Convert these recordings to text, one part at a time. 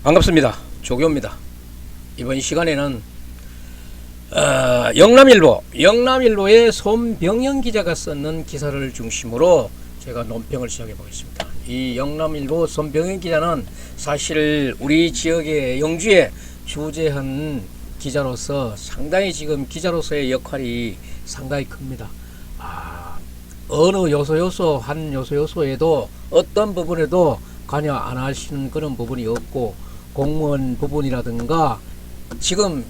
반갑습니다. 조교입니다. 이번 시간에는 영남일보의 손병영 기자가 썼는 기사를 중심으로 제가 논평을 시작해 보겠습니다. 이 영남일보 손병영 기자는 사실 우리 지역의 영주에 주재한 기자로서 상당히 지금 기자로서의 역할이 상당히 큽니다. 어느 한 요소에도 어떤 부분에도 관여 안 하시는 그런 부분이 없고, 공무원 부분이라든가 지금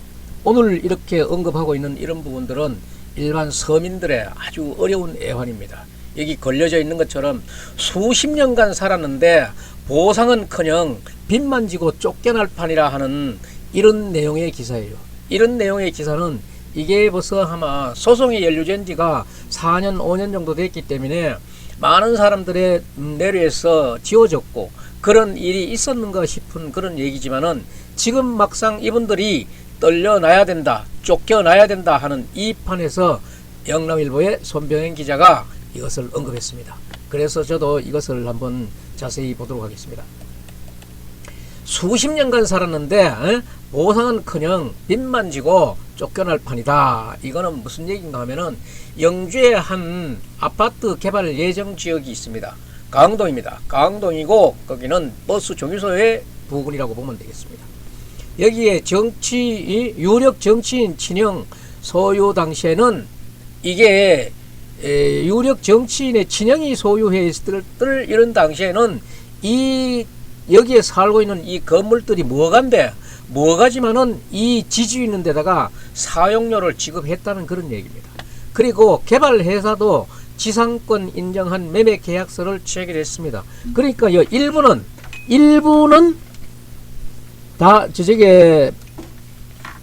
오늘 이렇게 언급하고 있는 이런 부분들은 일반 서민들의 아주 어려운 애환입니다. 여기 걸려져 있는 것처럼 수십 년간 살았는데 보상은커녕 빚만 지고 쫓겨날 판이라 하는 이런 내용의 기사예요. 이런 내용의 기사는 이게 벌써 아마 소송이 연루된 지가 4년 5년 정도 됐기 때문에 많은 사람들의 내려에서 지워졌고 그런 일이 있었는가 싶은 그런 얘기지만은, 지금 막상 이분들이 떨려놔야 된다, 쫓겨나야 된다 하는 이 판에서 영남일보의 손병영 기자가 이것을 언급했습니다. 그래서 저도 이것을 한번 자세히 보도록 하겠습니다. 수십 년간 살았는데 보상은커녕 빚만 지고 쫓겨날 판이다. 이거는 무슨 얘기인가 하면은, 영주에 한 아파트 개발 예정 지역이 있습니다. 강동입니다. 강동이고 거기는 버스 정류소의 부근이라고 보면 되겠습니다. 여기에 유력 정치인 친형 소유 당시에는 이게 유력 정치인의 친형이 소유했을 이런 당시에는 여기에 살고 있는 이 건물들이 뭐가지만은 이 지주 있는 데다가 사용료를 지급했다는 그런 얘기입니다. 그리고 개발회사도 지상권 인정한 매매 계약서를 체결했습니다. 그러니까 일부는 다 저게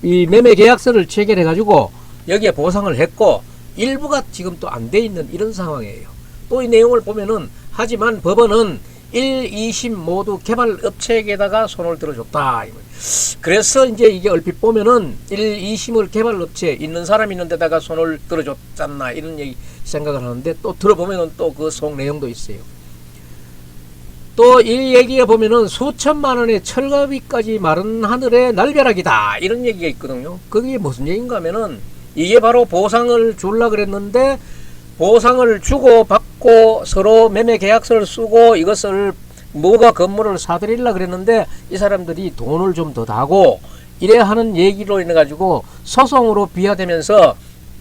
이 매매 계약서를 체결해 가지고 여기에 보상을 했고, 일부가 지금 또 안 돼 있는 이런 상황이에요. 또 이 내용을 보면은, 하지만 법원은 1, 2심 모두 개발업체에게다가 손을 들어줬다. 그래서 이제 이게 얼핏 보면은 1, 2심을 개발업체에 있는 사람이 있는 데다가 손을 들어줬잖나 이런 얘기 생각을 하는데, 또 들어보면은 또 그 속 내용도 있어요. 또 이 얘기에 보면은 수천만 원의 철거비까지 마른 하늘의 날벼락이다 이런 얘기가 있거든요. 그게 무슨 얘기인가 하면은, 이게 바로 보상을 주려고 그랬는데 보상을 주고 받고 서로 매매 계약서를 쓰고 이것을 건물을 사들이려고 그랬는데 이 사람들이 돈을 좀 더 다고 이래 하는 얘기로 인해 가지고 소송으로 비화되면서,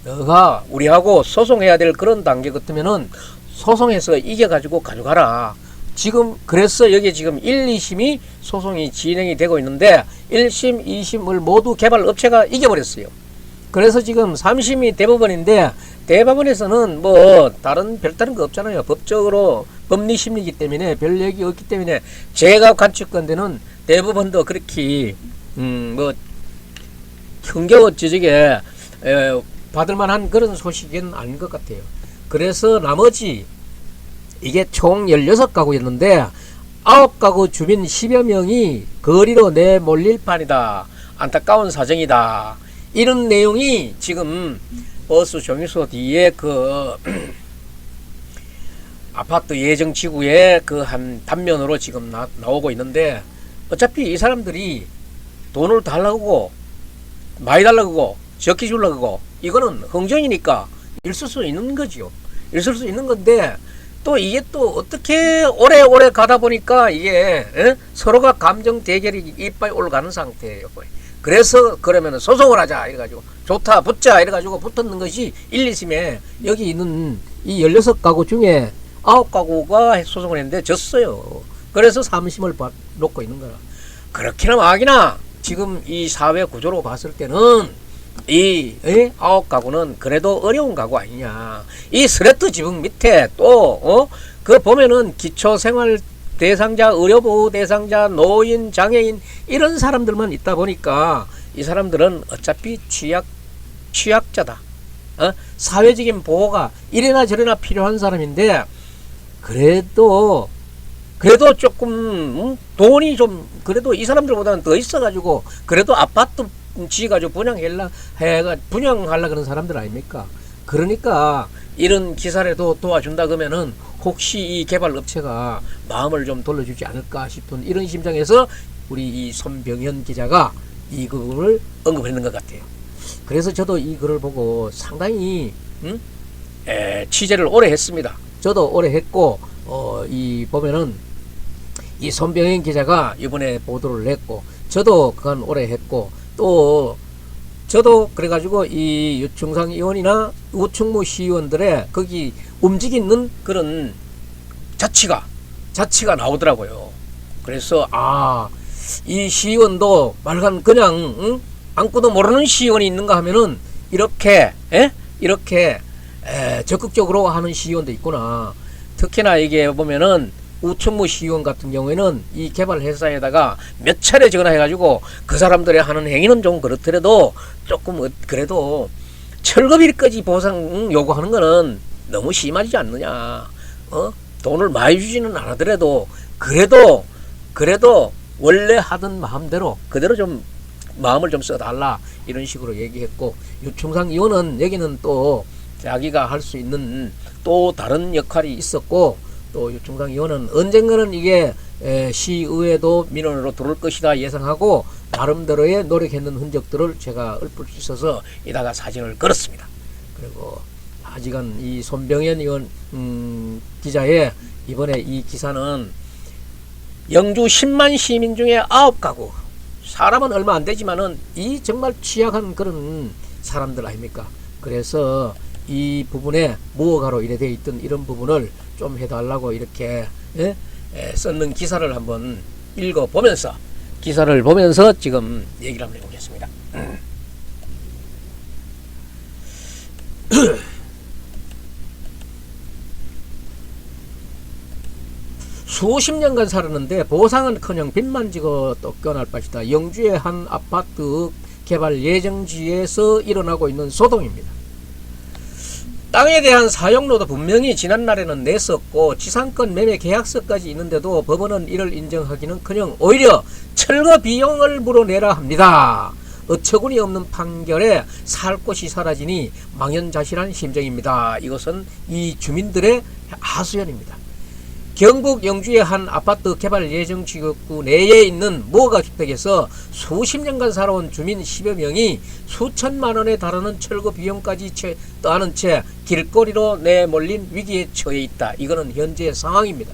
너가 우리하고 소송해야 될 그런 단계 같으면은 소송해서 이겨 가지고 가져가라. 지금 그래서 여기 지금 1, 2심이 소송이 진행이 되고 있는데 1심, 2심을 모두 개발업체가 이겨버렸어요. 그래서 지금 3심이 대법원인데, 대법원에서는 별다른 거 없잖아요. 법적으로 법리심리이기 때문에 별 얘기 없기 때문에 제가 관측건대는 대법원도 그렇게 흥겨워 저게 받을 만한 그런 소식은 아닌 것 같아요. 그래서 나머지 이게 총 16가구였는데 9가구 주민 10여 명이 거리로 내몰릴 판이다. 안타까운 사정이다. 이런 내용이 지금 버스 정류소 뒤에 그 아파트 예정 지구의 그 한 단면으로 지금 나오고 있는데, 어차피 이 사람들이 돈을 달라고 많이 달라고 적게 주려고 이거는 흥정이니까 있을 수 있는 거지요. 있을 수 있는 건데, 또 이게 또 어떻게 오래 가다 보니까 이게 서로가 감정 대결이 이빨 올라가는 상태예요. 그래서 그러면 소송을 하자 이래가지고 좋다 붙자 이래가지고 붙었는 것이 1, 2심에 여기 있는 이 16가구 중에 9가구가 소송을 했는데 졌어요. 그래서 3심을 놓고 있는 거라. 그렇게나 막이나 지금 이 사회 구조로 봤을 때는 이 9가구는 그래도 어려운 가구 아니냐. 이 스레트 지붕 밑에 또 그 보면은 기초생활 대상자, 의료보호 대상자, 노인, 장애인 이런 사람들만 있다 보니까 이 사람들은 어차피 취약자다. 사회적인 보호가 이래나 저래나 필요한 사람인데, 그래도 조금 돈이 좀 그래도 이 사람들보다는 더 있어가지고 그래도 아파트 지어가지고 분양하려 그런 사람들 아닙니까? 그러니까 이런 기사라도 도와준다 그러면은 혹시 이 개발업체가 마음을 좀 돌려주지 않을까 싶은 이런 심정에서 우리 이 손병현 기자가 이 부분을 언급했는 것 같아요. 그래서 저도 이 글을 보고 상당히 취재를 오래 했습니다. 저도 오래 했고 이 보면은 이 손병현 기자가 이번에 보도를 했고 저도 그간 오래 했고 또 저도 그래가지고 이 유충상 의원이나 우충무 시의원들의 거기 움직이는 그런 자치가 나오더라고요. 그래서 이 시의원도 말간 그냥 아무것도 모르는 시의원이 있는가 하면은 이렇게 적극적으로 하는 시의원도 있구나. 특히나 이게 보면은 우충무 시의원 같은 경우에는 이 개발 회사에다가 몇 차례 전화해가지고 그 사람들이 하는 행위는 좀 그렇더라도 조금 그래도 철거비까지 보상 요구하는 거는 너무 심하지 않느냐. 돈을 많이 주지는 않았더라도 그래도 원래 하던 마음대로 그대로 좀 마음을 좀 써달라 이런 식으로 얘기했고 유충상 의원은 여기는 또 자기가 할 수 있는 또 다른 역할이 있었고 또 유충상 의원은 언젠가는 이게 시의회도 민원으로 들어올 것이다 예상하고 나름대로의 노력했는 흔적들을 제가 읊을 수 있어서 이다가 사진을 걸었습니다. 그리고 아직은 이 손병현 의원 기자의 이번에 이 기사는 영주 10만 시민 중에 9가구 사람은 얼마 안 되지만은 이 정말 취약한 그런 사람들 아닙니까? 그래서 이 부분에 무허가로 이래 돼 있던 이런 부분을 좀 해달라고 이렇게 썼는 기사를 한번 읽어보면서 기사를 보면서 지금 얘기를 한번 해보겠습니다. 수십 년간 살았는데 보상은커녕 빚만 지고 쫓겨날 것이다. 영주의 한 아파트 개발 예정지에서 일어나고 있는 소동입니다. 땅에 대한 사용료도 분명히 지난날에는 냈었고 지상권 매매 계약서까지 있는데도 법원은 이를 인정하기는커녕 오히려 철거 비용을 물어내라 합니다. 어처구니 없는 판결에 살 곳이 사라지니 망연자실한 심정입니다. 이것은 이 주민들의 하소연입니다. 경북 영주의 한 아파트 개발 예정 지역구 내에 있는 무허가 주택에서 수십 년간 살아온 주민 10여 명이 수천만 원에 달하는 철거 비용까지 떠안은 채 길거리로 내몰린 위기에 처해 있다. 이거는 현재 상황입니다.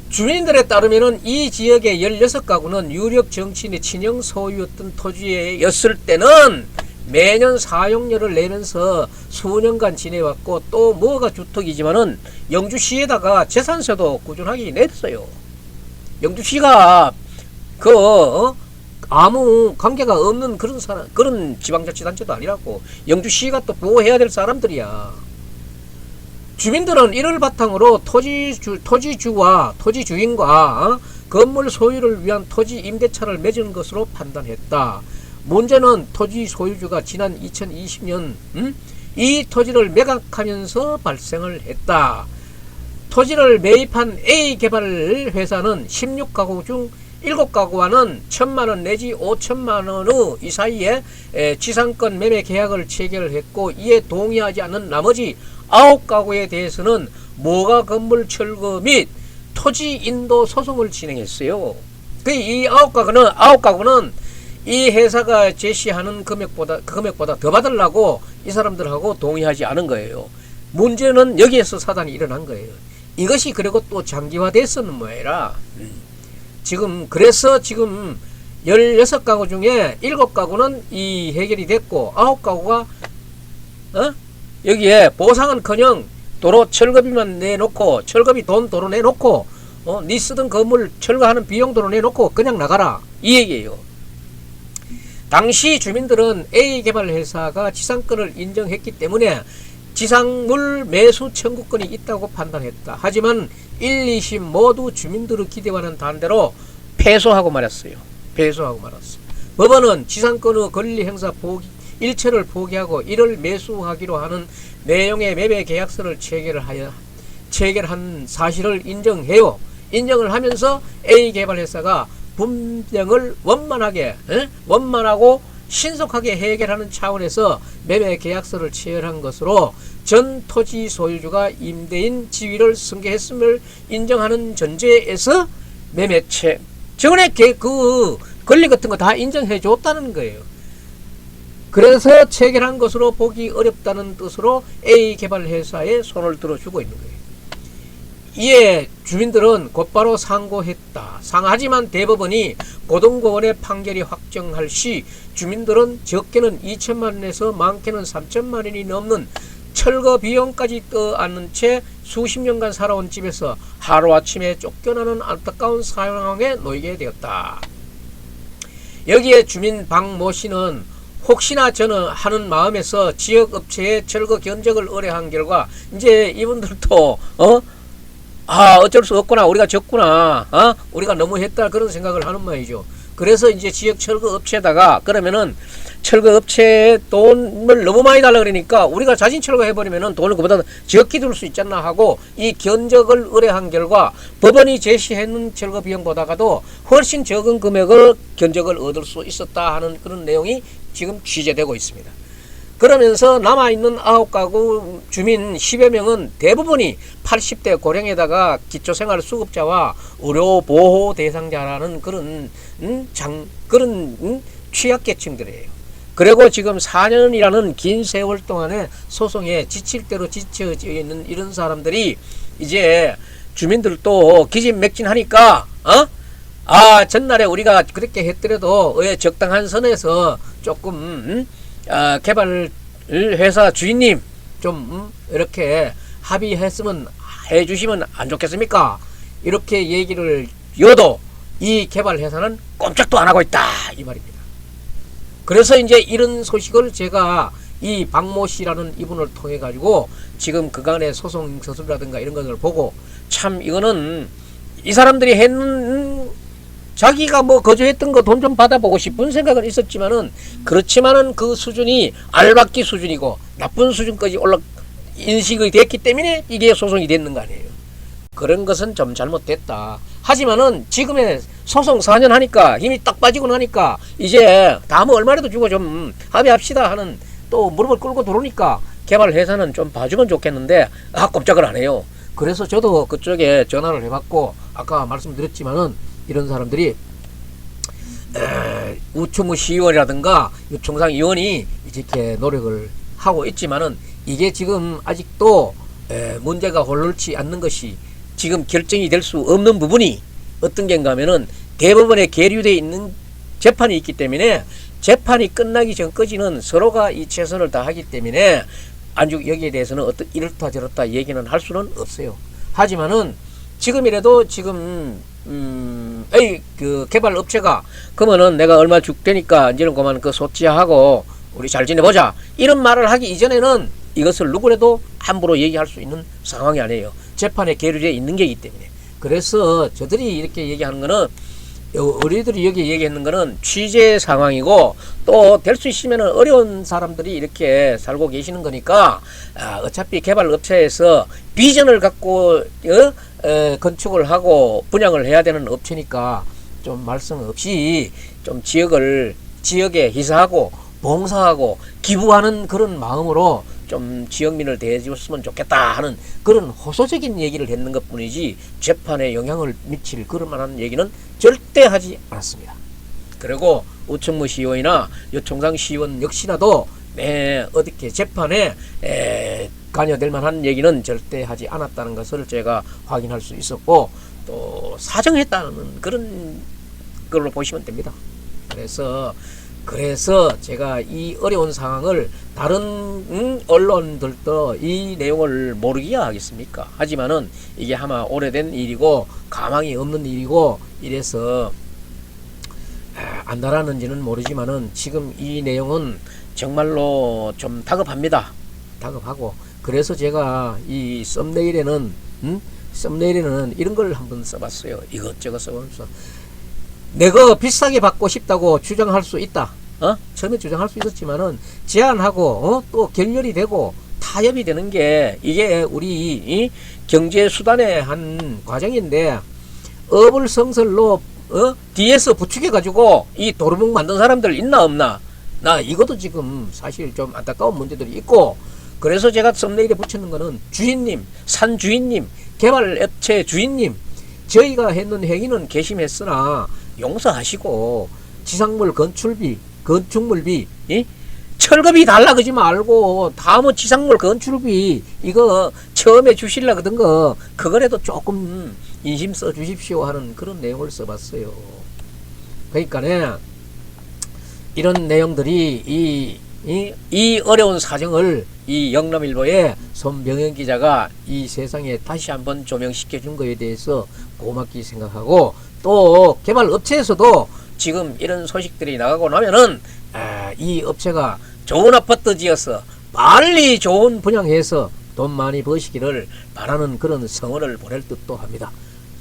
주민들에 따르면 이 지역의 16가구는 유력 정치인의 친형 소유였던 토지였을 때는 매년 사용료를 내면서 수년간 지내왔고 또 무허가 주택이지만은 영주시에다가 재산세도 꾸준하게 냈어요. 영주시가 아무 관계가 없는 그런 지방자치단체도 아니라고. 영주시가 또 보호해야 될 사람들이야. 주민들은 이를 바탕으로 토지주와 토지주인과 건물 소유를 위한 토지 임대차를 맺은 것으로 판단했다. 문제는 토지 소유주가 지난 2020년 이 토지를 매각하면서 발생을 했다. 토지를 매입한 A 개발 회사는 16가구 중 7가구와는 1,000만원 내지 5천만원의 이 사이에 지상권 매매 계약을 체결했고 이에 동의하지 않는 나머지 9가구에 대해서는 무허가 건물 철거 및 토지 인도 소송을 진행했어요. 이 9가구는 이 회사가 제시하는 금액보다 더 받으려고 이 사람들하고 동의하지 않은 거예요. 문제는 여기에서 사단이 일어난 거예요. 이것이 그리고 또 장기화됐었는 모양이라 그래서 지금 16가구 중에 7가구는 이 해결이 됐고 9가구가 여기에 보상은커녕 도로 철거비만 내놓고 철거비 돈 도로 내놓고 니 쓰던 건물 철거하는 비용 도로 내놓고 그냥 나가라 이 얘기예요. 당시 주민들은 A개발회사가 지상권을 인정했기 때문에 지상물 매수 청구권이 있다고 판단했다. 하지만 1, 2심 모두 주민들의 기대와는 반대로 패소하고 말았어요. 법원은 지상권의 권리행사 일체를 포기하고 이를 매수하기로 하는 내용의 매매 계약서를 체결한 사실을 인정해요. 인정을 하면서 A개발회사가 분쟁을 원만하고 신속하게 해결하는 차원에서 매매 계약서를 체결한 것으로 전 토지 소유주가 임대인 지위를 승계했음을 인정하는 전제에서 매매체 저번에 그 권리 같은 거 다 인정해 줬다는 거예요. 그래서 체결한 것으로 보기 어렵다는 뜻으로 A 개발회사에 손을 들어주고 있는 거예요. 이에 주민들은 곧바로 상고했다. 상하지만 대법원이 고등법원의 판결이 확정할 시 주민들은 적게는 2천만 원에서 많게는 3천만 원이 넘는 철거 비용까지 떠안는 채 수십 년간 살아온 집에서 하루아침에 쫓겨나는 안타까운 상황에 놓이게 되었다. 여기에 주민 박모 씨는 혹시나 저는 하는 마음에서 지역업체의 철거 견적을 의뢰한 결과 이제 이분들도 어쩔 수 없구나, 우리가 졌구나, 우리가 너무 했다, 그런 생각을 하는 말이죠. 그래서 이제 지역 철거업체에다가 그러면은 철거업체에 돈을 너무 많이 달라 그러니까 우리가 자진 철거해버리면은 돈을 그보다 적게 들 수 있잖아 하고 이 견적을 의뢰한 결과 법원이 제시했는 철거 비용보다가도 훨씬 적은 금액을 견적을 얻을 수 있었다 하는 그런 내용이 지금 취재되고 있습니다. 그러면서 남아있는 9가구 주민 10여 명은 대부분이 80대 고령에다가 기초생활수급자와 의료보호 대상자라는 그런 취약계층들이에요. 그리고 지금 4년이라는 긴 세월 동안에 소송에 지칠 대로 지쳐져 있는 이런 사람들이 이제 주민들도 기진맥진하니까 전날에 우리가 그렇게 했더라도 왜 적당한 선에서 조금 개발 회사 주인님 좀 이렇게 합의했으면 해주시면 안 좋겠습니까? 이렇게 얘기를 여도 이 개발 회사는 꼼짝도 안 하고 있다 이 말입니다. 그래서 이제 이런 소식을 제가 이 박모 씨라는 이분을 통해 가지고 지금 그간의 소송 서술이라든가 이런 것을 보고 참 이거는 이 사람들이 했는 자기가 뭐 거주했던 거 돈 좀 받아보고 싶은 생각은 있었지만은 그렇지만은 그 수준이 알박기 수준이고 나쁜 수준까지 인식이 됐기 때문에 이게 소송이 됐는 거 아니에요. 그런 것은 좀 잘못됐다. 하지만은 지금의 소송 4년 하니까 힘이 딱 빠지고 나니까 이제 다음에 얼마라도 주고 좀 합의합시다 하는 또 무릎을 꿇고 들어오니까 개발 회사는 좀 봐주면 좋겠는데 꼼짝을 안 해요. 그래서 저도 그쪽에 전화를 해봤고 아까 말씀드렸지만은 이런 사람들이 우충무 시의원이라든가 유총상 의원이 이렇게 노력을 하고 있지만은 이게 지금 아직도 문제가 홀옳지 않는 것이 지금 결정이 될 수 없는 부분이 어떤 게인가 하면은 대법원에 계류되어 있는 재판이 있기 때문에 재판이 끝나기 전까지는 서로가 이 최선을 다하기 때문에 안주 여기에 대해서는 어떤 이렇다 저렇다 얘기는 할 수는 없어요. 하지만은 지금이라도 지금 그 개발 업체가 그러면은 내가 얼마 줄 테니까 이제는 그만 그 소치하고 우리 잘 지내보자 이런 말을 하기 이전에는 이것을 누구라도 함부로 얘기할 수 있는 상황이 아니에요. 재판에 계류되어 있는 게이기 때문에. 그래서 저들이 이렇게 얘기하는 거는 우리들이 여기 얘기하는 거는 취재 상황이고 또 될 수 있으면 어려운 사람들이 이렇게 살고 계시는 거니까 어차피 개발 업체에서 비전을 갖고 건축을 하고 분양을 해야 되는 업체니까 좀 말씀 없이 좀 지역에 희사하고 봉사하고 기부하는 그런 마음으로 좀 지역민을 대해줬으면 좋겠다 하는 그런 호소적인 얘기를 했는 것 뿐이지 재판에 영향을 미칠 그런 만한 얘기는 절대 하지 않았습니다. 그리고 우청무 시의원이나 여총상 시의원 역시나도 어떻게 재판에 관여될 만한 얘기는 절대 하지 않았다는 것을 제가 확인할 수 있었고 또 사정했다는 그런 걸로 보시면 됩니다. 그래서 제가 이 어려운 상황을 다른 언론들도 이 내용을 모르기야 하겠습니까? 하지만은 이게 아마 오래된 일이고 가망이 없는 일이고 이래서 안달하는지는 모르지만은 지금 이 내용은 정말로 좀 다급합니다. 다급하고 그래서 제가 이 썸네일에는 이런 걸 한번 써봤어요. 이것저것 써보면서 내가 비싸게 받고 싶다고 주장할 수 있다. 처음에 주장할 수 있었지만은 제한하고 또 결렬이 되고 타협이 되는 게 이게 우리 경제 수단의 한 과정인데 어불성설로 뒤에서 부추겨 가지고 이 도루묵 만든 사람들 있나 없나? 나 이것도 지금 사실 좀 안타까운 문제들이 있고, 그래서 제가 썸네일에 붙이는 거는 주인님, 산 주인님, 개발업체 주인님, 저희가 했는 행위는 개심했으나 용서하시고 지상물 건축비, 철거비 달라 그러지 말고 다음은 지상물 건축비 이거 처음에 주실라 그던 거 그거라도 조금 인심 써 주십시오 하는 그런 내용을 써봤어요. 그러니까 이런 내용들이 이 어려운 사정을 이 영남일보의 손병현 기자가 이 세상에 다시 한번 조명시켜 준 거에 대해서 고맙게 생각하고, 또 개발 업체에서도 지금 이런 소식들이 나가고 나면은 이 업체가 좋은 아파트 지어서 빨리 좋은 분양해서 돈 많이 버시기를 바라는 그런 성원을 보낼 듯도 합니다.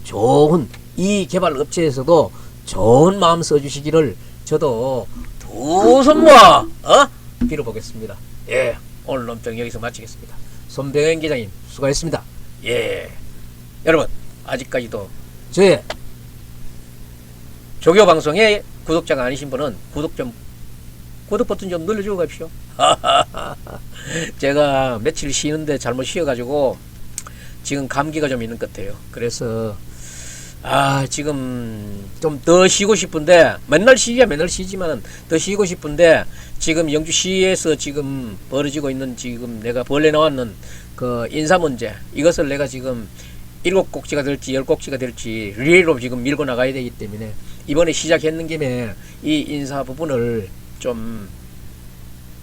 좋은 이 개발 업체에서도 좋은 마음 써주시기를 저도 두 손 모아 빌어보겠습니다. 예, 오늘 논평 여기서 마치겠습니다. 손병현 기자님 수고했습니다. 예, 여러분 아직까지도 저의 조교 방송의 구독자가 아니신 분은 구독 버튼 좀 눌러주고 가십시오. 제가 며칠 쉬는데 잘못 쉬어가지고 지금 감기가 좀 있는 것 같아요. 그래서 지금 좀 더 쉬고 싶은데, 맨날 쉬지만 더 쉬고 싶은데, 지금 영주시에서 지금 벌어지고 있는 지금 내가 벌레 나왔는 그 인사 문제, 이것을 내가 지금 7꼭지가 될지 10꼭지가 될지 리레이로 지금 밀고 나가야 되기 때문에 이번에 시작했는 김에 이 인사 부분을 좀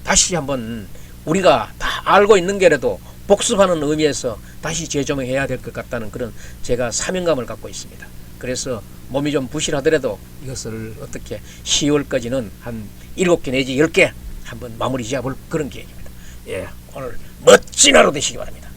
다시 한번 우리가 다 알고 있는 게라도 복습하는 의미에서 다시 재조명해야 될 것 같다는 그런 제가 사명감을 갖고 있습니다. 그래서 몸이 좀 부실하더라도 이것을 어떻게 10월까지는 한 7개 내지 10개 한번 마무리 지어볼 그런 계획입니다. 예, 오늘 멋진 하루 되시기 바랍니다.